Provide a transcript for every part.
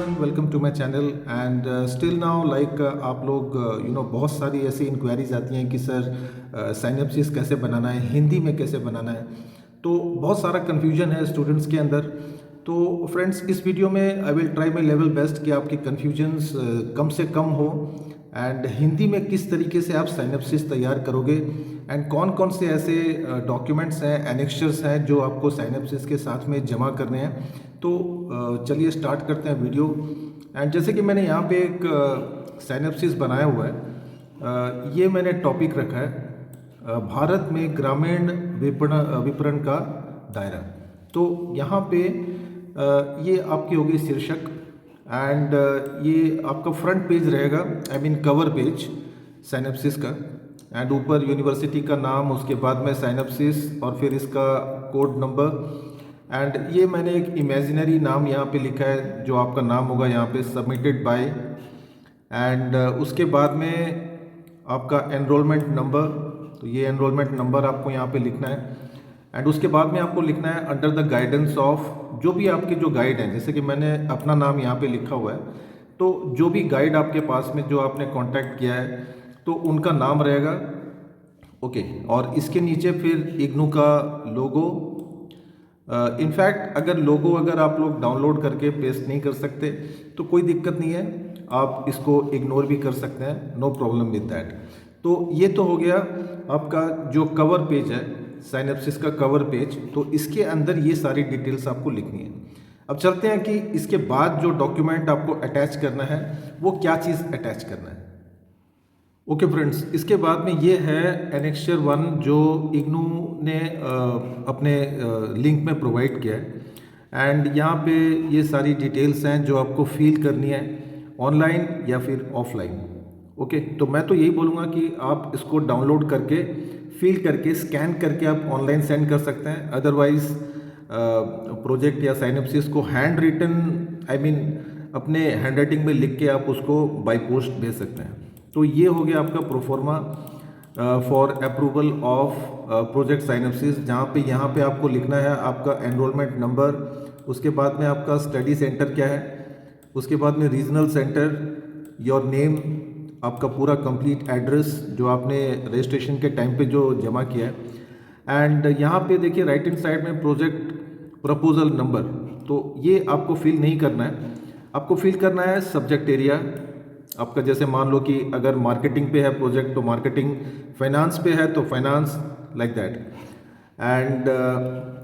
Everyone, welcome to my channel and still now like आप लोग बहुत सारी ऐसी इंक्वायरीज आती हैं कि सर साइनप्सिस कैसे बनाना है, हिंदी में कैसे बनाना है। तो बहुत सारा कन्फ्यूजन है स्टूडेंट्स के अंदर। तो फ्रेंड्स, इस वीडियो में I will try my level best कि आपकी कन्फ्यूजन्स कम से कम हो एंड हिंदी में किस तरीके से आप साइनप्सिस तैयार करोगे एंड कौन कौन से ऐसे डॉक्यूमेंट्स हैं, एनेक्चर्स हैं जो आपको साइनप्सिस के साथ में जमा करने हैं। तो चलिए स्टार्ट करते हैं वीडियो। एंड जैसे कि मैंने यहाँ पे एक साइनप्सिस बनाया हुआ है, ये मैंने टॉपिक रखा है भारत में ग्रामीण विपणन का दायरा। तो यहाँ पे ये आपकी होगी शीर्षक एंड ये आपका फ्रंट पेज रहेगा, आई मीन कवर पेज साइनप्सिस का। एंड ऊपर यूनिवर्सिटी का नाम, उसके बाद में साइनप्सिस और फिर इसका कोड नंबर। एंड ये मैंने एक इमेजिनरी नाम यहाँ पे लिखा है जो आपका नाम होगा यहाँ पे, सबमिटेड बाय। एंड उसके बाद में आपका एनरोलमेंट नंबर, तो ये एनरोलमेंट नंबर आपको यहाँ पे लिखना है। एंड उसके बाद में आपको लिखना है अंडर द गाइडेंस ऑफ, जो भी आपके जो गाइड हैं, जैसे कि मैंने अपना नाम यहाँ पे लिखा हुआ है, तो जो भी गाइड आपके पास में जो आपने कांटेक्ट किया है तो उनका नाम रहेगा। ओके, और इसके नीचे फिर इग्नू का लोगो। इनफैक्ट अगर आप लोग डाउनलोड करके पेस्ट नहीं कर सकते तो कोई दिक्कत नहीं है, आप इसको इग्नोर भी कर सकते हैं, नो प्रॉब्लम विद दैट। तो ये तो हो गया आपका जो कवर पेज है, साइनप्सिस का कवर पेज। तो इसके अंदर ये सारी डिटेल्स आपको लिखनी है। अब चलते हैं कि इसके बाद जो डॉक्यूमेंट आपको अटैच करना है वो क्या चीज़ अटैच करना है। ओके फ्रेंड्स, इसके बाद में ये है एनेक्चर 1 जो इग्नू ने अपने लिंक में प्रोवाइड किया है। एंड यहाँ पे ये सारी डिटेल्स हैं जो आपको फिल करनी है, ऑनलाइन या फिर ऑफलाइन। ओके, तो मैं तो यही बोलूँगा कि आप इसको डाउनलोड करके, फिल करके, स्कैन करके आप ऑनलाइन सेंड कर सकते हैं। अदरवाइज़ प्रोजेक्ट या साइनप्सिस को हैंड रिटन, आई मीन अपने हैंड राइटिंग में लिख के आप उसको बाय पोस्ट भेज सकते हैं। तो ये हो गया आपका proforma for approval of project synopsis, जहाँ पे यहाँ पे आपको लिखना है आपका एनरोलमेंट नंबर, उसके बाद में आपका स्टडी सेंटर क्या है, उसके बाद में रीजनल सेंटर, योर नेम, आपका पूरा कंप्लीट एड्रेस जो आपने रजिस्ट्रेशन के टाइम पे जो जमा किया है। एंड यहाँ पे देखिए राइट हैंड साइड में प्रोजेक्ट प्रपोजल नंबर, तो ये आपको फिल नहीं करना है, आपको फिल करना है सब्जेक्ट एरिया आपका। जैसे मान लो कि अगर मार्केटिंग पे है प्रोजेक्ट तो मार्केटिंग, फाइनेंस पे है तो फाइनेंस, लाइक दैट। एंड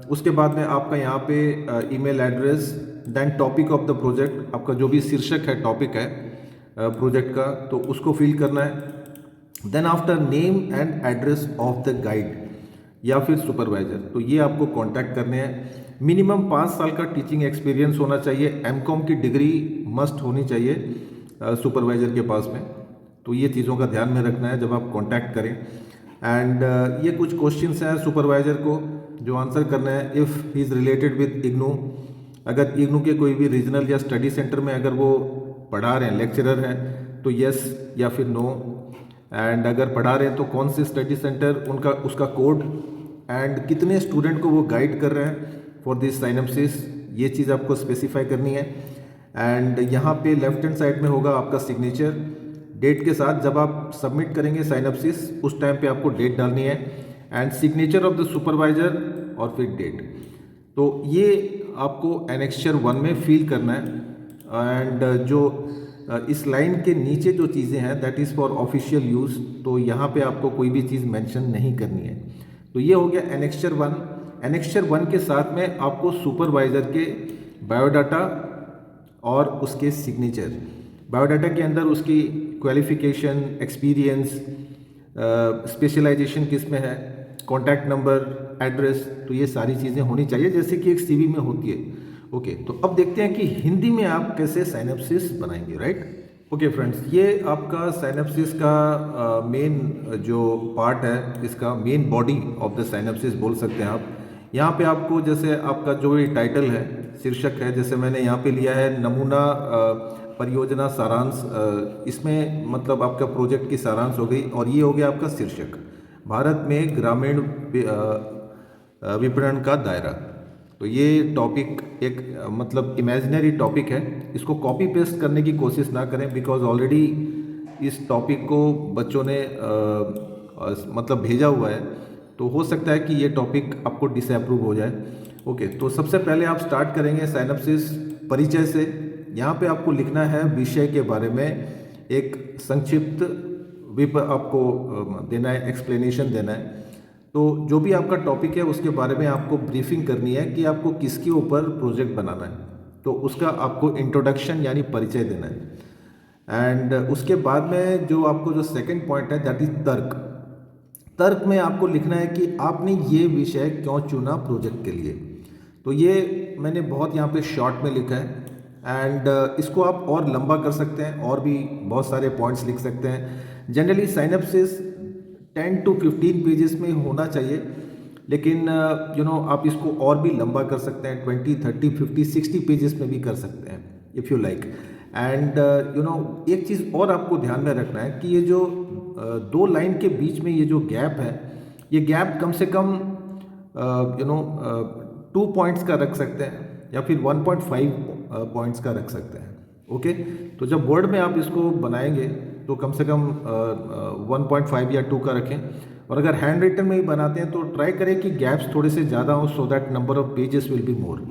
उसके बाद में आपका यहाँ पे email address, then topic of the project, आपका जो भी शीर्षक है, टॉपिक है प्रोजेक्ट का, तो उसको फिल करना है। Then after name and address of the guide या फिर सुपरवाइजर, तो ये आपको कांटेक्ट करने हैं। मिनिमम 5 साल का टीचिंग एक्सपीरियंस होना चाहिए, एमकॉम की डिग्री मस्ट होनी चाहिए सुपरवाइजर के पास में। तो ये चीज़ों का ध्यान में रखना है जब आप कांटेक्ट करें। एंड ये कुछ क्वेश्चंस हैं सुपरवाइजर को जो आंसर करना है। If he is related with IGNOU, अगर इग्नू के कोई भी रीजनल या स्टडी सेंटर में अगर वो पढ़ा रहे हैं, लेक्चरर हैं, तो यस या फिर नो। एंड अगर पढ़ा रहे हैं तो कौन से स्टडी सेंटर, उनका उसका कोड, एंड कितने स्टूडेंट को वो गाइड कर रहे हैं फॉर दिस साइनप्सिस, ये चीज़ आपको स्पेसिफाई करनी है। एंड यहाँ पे लेफ्ट हैंड साइड में होगा आपका सिग्नेचर, डेट के साथ जब आप सबमिट करेंगे साइनप्सिस उस टाइम पे आपको डेट डालनी है, and signature of the supervisor और फिर डेट। तो ये आपको एनेक्चर 1 में फिल करना है। एंड जो इस लाइन के नीचे जो चीज़ें हैं that is for official use, तो यहाँ पे आपको कोई भी चीज़ मेंशन नहीं करनी है। तो ये हो गया एनेक्चर 1। एनेक्चर 1 के साथ में आपको सुपरवाइज़र के बायोडाटा और उसके सिग्नेचर, बायोडाटा के अंदर उसकी क्वालिफिकेशन, एक्सपीरियंस, स्पेशलाइजेशन किस में है, कॉन्टैक्ट नंबर, एड्रेस, तो ये सारी चीज़ें होनी चाहिए जैसे कि एक सीवी में होती है। ओके, तो अब देखते हैं कि हिंदी में आप कैसे साइनप्सिस बनाएंगे, राइट। ओके फ्रेंड्स, ये आपका साइनप्सिस का मेन जो पार्ट है, इसका मेन बॉडी ऑफ द साइनप्सिस बोल सकते हैं आप। यहाँ पे आपको जैसे आपका जो भी टाइटल है, शीर्षक है, जैसे मैंने यहाँ पे लिया है नमूना परियोजना सारांश, इसमें मतलब आपका प्रोजेक्ट की सारांश हो गई, और ये हो गया आपका शीर्षक, भारत में ग्रामीण विपणन का दायरा। तो ये टॉपिक एक मतलब इमेजिनरी टॉपिक है, इसको कॉपी पेस्ट करने की कोशिश ना करें, बिकॉज ऑलरेडी इस टॉपिक को बच्चों ने मतलब भेजा हुआ है, तो हो सकता है कि ये टॉपिक आपको डिसअप्रूव हो जाए। ओके, तो सबसे पहले आप स्टार्ट करेंगे साइनैप्सिस परिचय से। यहाँ पे आपको लिखना है विषय के बारे में एक संक्षिप्त विप आपको देना है, एक्सप्लेनेशन देना है। तो जो भी आपका टॉपिक है उसके बारे में आपको ब्रीफिंग करनी है कि आपको किसके ऊपर प्रोजेक्ट बनाना है, तो उसका आपको इंट्रोडक्शन यानी परिचय देना है। एंड उसके बाद में जो आपको जो सेकंड पॉइंट है दैट इज तर्क। तर्क में आपको लिखना है कि आपने ये विषय क्यों चुना प्रोजेक्ट के लिए। तो ये मैंने बहुत यहाँ पे शॉर्ट में लिखा है, एंड इसको आप और लंबा कर सकते हैं, और भी बहुत सारे पॉइंट्स लिख सकते हैं। जनरली साइनैप्सिस 10 to 15 पेजेस में होना चाहिए, लेकिन आप इसको और भी लंबा कर सकते हैं, 20, 30, 50, 60 पेजेस में भी कर सकते हैं इफ़ यू लाइक। एंड एक चीज़ और आपको ध्यान में रखना है कि ये जो दो लाइन के बीच में ये जो गैप है, ये गैप कम से कम 2 पॉइंट्स का रख सकते हैं या फिर 1.5 पॉइंट्स का रख सकते हैं। ओके, तो जब वर्ड में आप इसको बनाएंगे तो कम से कम 1.5 या 2 का रखें, और अगर हैंड रिटन में ही बनाते हैं तो ट्राई करें कि गैप्स थोड़े से ज़्यादा हो, so that number of pages will be more.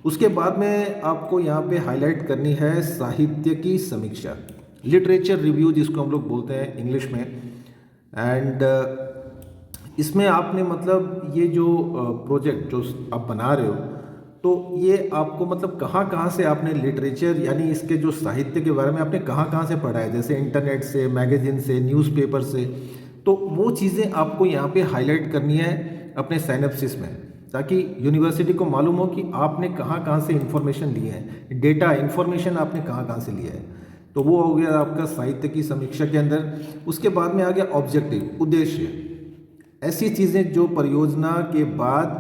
उसके बाद में आपको यहाँ पे हाईलाइट करनी है साहित्य की समीक्षा, लिटरेचर रिव्यू जिसको हम लोग बोलते हैं इंग्लिश में। एंड इसमें आपने मतलब ये जो प्रोजेक्ट जो आप बना रहे हो, तो ये आपको मतलब कहाँ कहाँ से आपने लिटरेचर यानी इसके जो साहित्य के बारे में आपने कहाँ कहाँ से पढ़ा है, जैसे इंटरनेट से, मैगजीन से, न्यूज़पेपर से, तो वो चीज़ें आपको यहाँ पे हाईलाइट करनी है अपने साइनैप्सिस में, ताकि यूनिवर्सिटी को मालूम हो कि आपने कहाँ कहाँ से इन्फॉर्मेशन लिए हैं, डेटा इन्फॉर्मेशन आपने कहाँ कहाँ से लिया है। तो वो हो गया आपका साहित्य की समीक्षा के अंदर। उसके बाद में आ गया ऑब्जेक्टिव, उद्देश्य, ऐसी चीज़ें जो परियोजना के बाद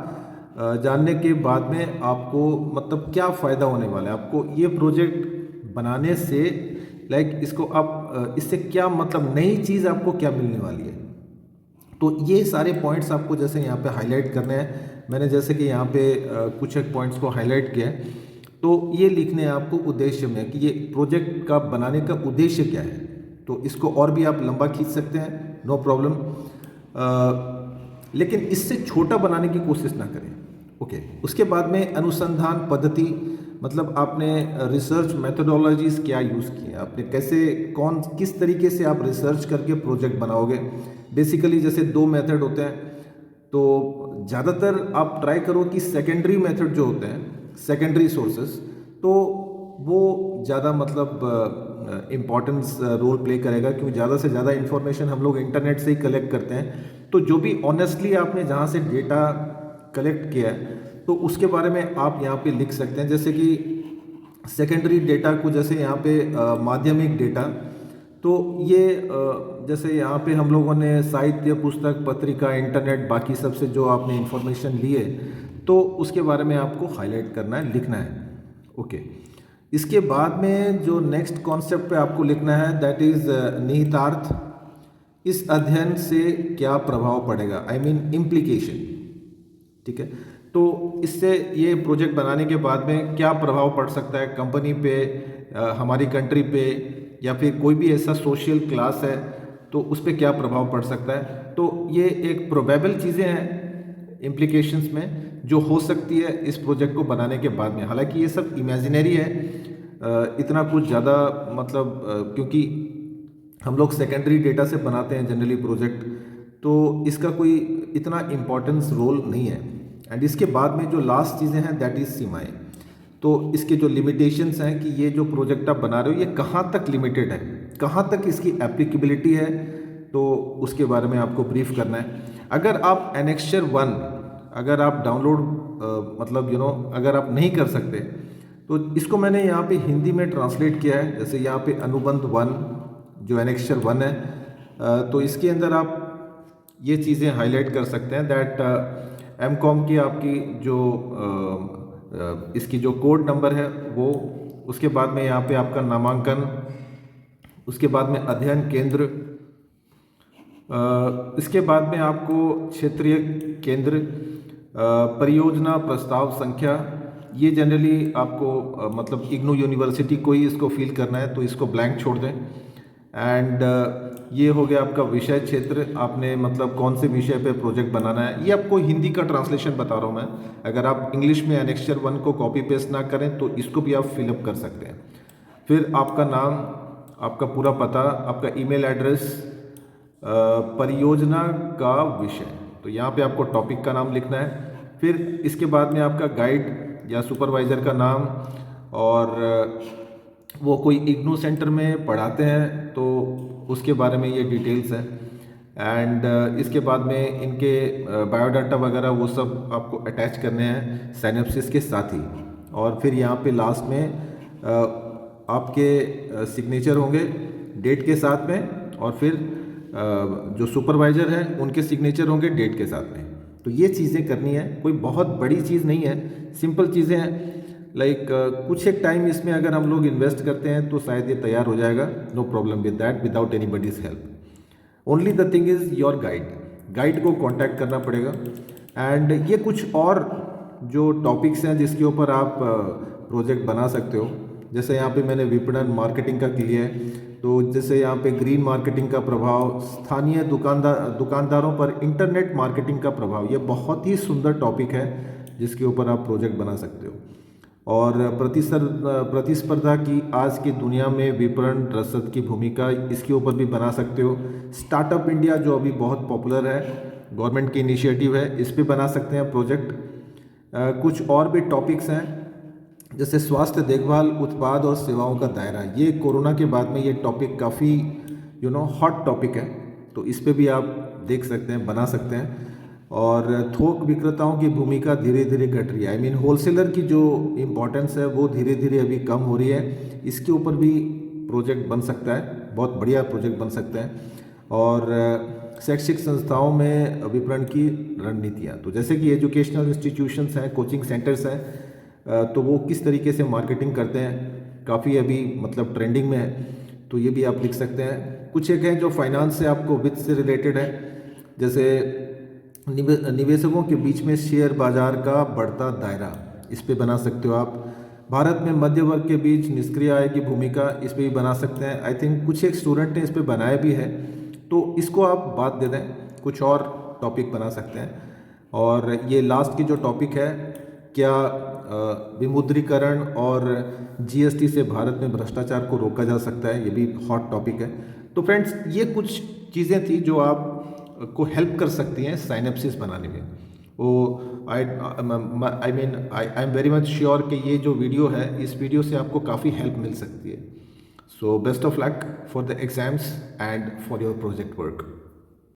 जानने के बाद में आपको मतलब क्या फ़ायदा होने वाला है आपको ये प्रोजेक्ट बनाने से, लाइक इसको आप इससे क्या मतलब नई चीज़ आपको क्या मिलने वाली है। तो ये सारे पॉइंट्स आपको जैसे यहाँ पे हाईलाइट करने हैं, मैंने जैसे कि यहाँ पे कुछ एक पॉइंट्स को हाईलाइट किया है, तो ये लिखने हैं आपको उद्देश्य में कि ये प्रोजेक्ट का बनाने का उद्देश्य क्या है। तो इसको और भी आप लंबा खींच सकते हैं, नो प्रॉब्लम, लेकिन इससे छोटा बनाने की कोशिश ना करें। ओके, उसके बाद में अनुसंधान पद्धति, मतलब आपने रिसर्च मेथोडोलॉजीज़ क्या यूज़ किए, आपने कैसे किस तरीके से आप रिसर्च करके प्रोजेक्ट बनाओगे। बेसिकली जैसे 2 मेथड होते हैं, तो ज़्यादातर आप ट्राई करो कि सेकेंडरी मेथड जो होते हैं, सेकेंडरी सोर्सेस, तो वो ज़्यादा मतलब इम्पॉर्टेंस रोल प्ले करेगा, क्योंकि ज़्यादा से ज़्यादा इन्फॉर्मेशन हम लोग इंटरनेट से ही कलेक्ट करते हैं। तो जो भी ऑनेस्टली आपने जहाँ से डेटा कलेक्ट किया है, तो उसके बारे में आप यहाँ पे लिख सकते हैं। जैसे कि सेकेंडरी डेटा को, जैसे यहाँ पे माध्यमिक डेटा, तो ये जैसे यहाँ पे हम लोगों ने साहित्य, पुस्तक, पत्रिका, इंटरनेट, बाकी सबसे जो आपने इन्फॉर्मेशन ली है, तो उसके बारे में आपको हाईलाइट करना है, लिखना है। ओके, इसके बाद में जो नेक्स्ट कॉन्सेप्ट पे आपको लिखना है दैट इज़ निहितार्थ। इस अध्ययन से क्या प्रभाव पड़ेगा, आई मीन इम्प्लीकेशन। ठीक है, तो इससे ये प्रोजेक्ट बनाने के बाद में क्या प्रभाव पड़ सकता है कंपनी पे, हमारी कंट्री पे, या फिर कोई भी ऐसा सोशल क्लास है तो उस पर क्या प्रभाव पड़ सकता है। तो ये एक प्रोबेबल चीज़ें हैं इम्प्लीकेशंस में जो हो सकती है इस प्रोजेक्ट को बनाने के बाद में। हालांकि ये सब इमेजिनरी है, इतना कुछ ज़्यादा मतलब क्योंकि हम लोग सेकेंडरी डेटा से बनाते हैं जनरली प्रोजेक्ट, तो इसका कोई इतना इम्पोर्टेंस रोल नहीं है। एंड इसके बाद में जो लास्ट चीज़ें हैं दैट इज़ सीमाएँ। तो इसके जो लिमिटेशंस हैं कि ये जो प्रोजेक्ट आप बना रहे हो ये कहाँ तक लिमिटेड है, कहाँ तक इसकी एप्लीकेबिलिटी है, तो उसके बारे में आपको ब्रीफ करना है। अगर आप एनेक्चर 1 अगर आप डाउनलोड मतलब अगर आप नहीं कर सकते, तो इसको मैंने यहाँ पे हिंदी में ट्रांसलेट किया है। जैसे यहाँ पे अनुबंध 1 जो एनेक्चर 1 है, तो इसके अंदर आप ये चीज़ें हाईलाइट कर सकते हैं दैट एमकॉम की आपकी जो इसकी जो कोड नंबर है वो, उसके बाद में यहाँ पे आपका नामांकन, उसके बाद में अध्ययन केंद्र, इसके बाद में आपको क्षेत्रीय केंद्र, परियोजना प्रस्ताव संख्या, ये जनरली आपको मतलब इग्नू यूनिवर्सिटी को ही इसको फिल करना है, तो इसको ब्लैंक छोड़ दें। एंड ये हो गया आपका विषय क्षेत्र, आपने मतलब कौन से विषय पे प्रोजेक्ट बनाना है। ये आपको हिंदी का ट्रांसलेशन बता रहा हूँ मैं, अगर आप इंग्लिश में एनेक्चर 1 को कॉपी पेस्ट ना करें तो इसको भी आप फिलअप कर सकते हैं। फिर आपका नाम, आपका पूरा पता, आपका ईमेल एड्रेस, परियोजना का विषय, तो यहाँ पे आपको टॉपिक का नाम लिखना है। फिर इसके बाद में आपका गाइड या सुपरवाइज़र का नाम, और वो कोई इग्नू सेंटर में पढ़ाते हैं तो उसके बारे में ये डिटेल्स हैं। एंड इसके बाद में इनके बायोडाटा वगैरह वो सब आपको अटैच करने हैं साइनेप्सिस के साथ ही। और फिर यहाँ पे लास्ट में आपके सिग्नेचर होंगे डेट के साथ में, और फिर जो सुपरवाइज़र हैं उनके सिग्नेचर होंगे डेट के साथ में। तो ये चीज़ें करनी है, कोई बहुत बड़ी चीज़ नहीं है, सिंपल चीज़ें हैं। लाइक कुछ एक टाइम इसमें अगर हम लोग इन्वेस्ट करते हैं तो शायद ये तैयार हो जाएगा, no problem with that, without anybody's help. Only the thing is your guide को कांटेक्ट करना पड़ेगा। एंड ये कुछ और जो टॉपिक्स हैं जिसके ऊपर आप प्रोजेक्ट बना सकते हो, जैसे यहाँ पे मैंने विपणन मार्केटिंग का किया है, तो जैसे यहाँ पे ग्रीन मार्केटिंग का प्रभाव, स्थानीय दुकानदारों पर इंटरनेट मार्केटिंग का प्रभाव, ये बहुत ही सुंदर टॉपिक है जिसके ऊपर आप प्रोजेक्ट बना सकते हो। और प्रतिस्पर्धा की आज की दुनिया में विपणन रसद की भूमिका, इसके ऊपर भी बना सकते हो। स्टार्टअप इंडिया जो अभी बहुत पॉपुलर है, गवर्नमेंट की इनिशिएटिव है, इस पे बना सकते हैं प्रोजेक्ट। कुछ और भी टॉपिक्स हैं जैसे स्वास्थ्य देखभाल, उत्पाद और सेवाओं का दायरा, ये कोरोना के बाद में ये टॉपिक काफ़ी हॉट टॉपिक है, तो इस पे भी आप देख सकते हैं, बना सकते हैं। और थोक विक्रेताओं की भूमिका धीरे धीरे घट रही है, आई मीन होलसेलर की जो इम्पोर्टेंस है वो धीरे धीरे अभी कम हो रही है, इसके ऊपर भी प्रोजेक्ट बन सकता है, बहुत बढ़िया प्रोजेक्ट बन सकता है। और शैक्षिक संस्थाओं में विपणन की रणनीतियाँ, तो जैसे कि एजुकेशनल इंस्टीट्यूशंस हैं, कोचिंग सेंटर्स हैं, तो वो किस तरीके से मार्केटिंग करते हैं, काफ़ी अभी मतलब ट्रेंडिंग में है, तो ये भी आप लिख सकते हैं। कुछ एक हैं जो फाइनेंस से, आपको वित्त से रिलेटेड है, जैसे निवेशकों के बीच में शेयर बाजार का बढ़ता दायरा, इस पे बना सकते हो आप। भारत में मध्य वर्ग के बीच निष्क्रिय आय की भूमिका, इस पे भी बना सकते हैं। आई थिंक कुछ एक स्टूडेंट ने इस पे बनाया भी है, तो इसको आप बात दे दें, कुछ और टॉपिक बना सकते हैं। और ये लास्ट की जो टॉपिक है, क्या विमुद्रीकरण और जीएसटी से भारत में भ्रष्टाचार को रोका जा सकता है, ये भी हॉट टॉपिक है। तो फ्रेंड्स, ये कुछ चीज़ें थी जो आप को हेल्प कर सकती हैं साइनेप्सिस बनाने में। वो I am very much sure कि ये जो वीडियो है, इस वीडियो से आपको काफ़ी हेल्प मिल सकती है। So best of luck for the exams and for your project work.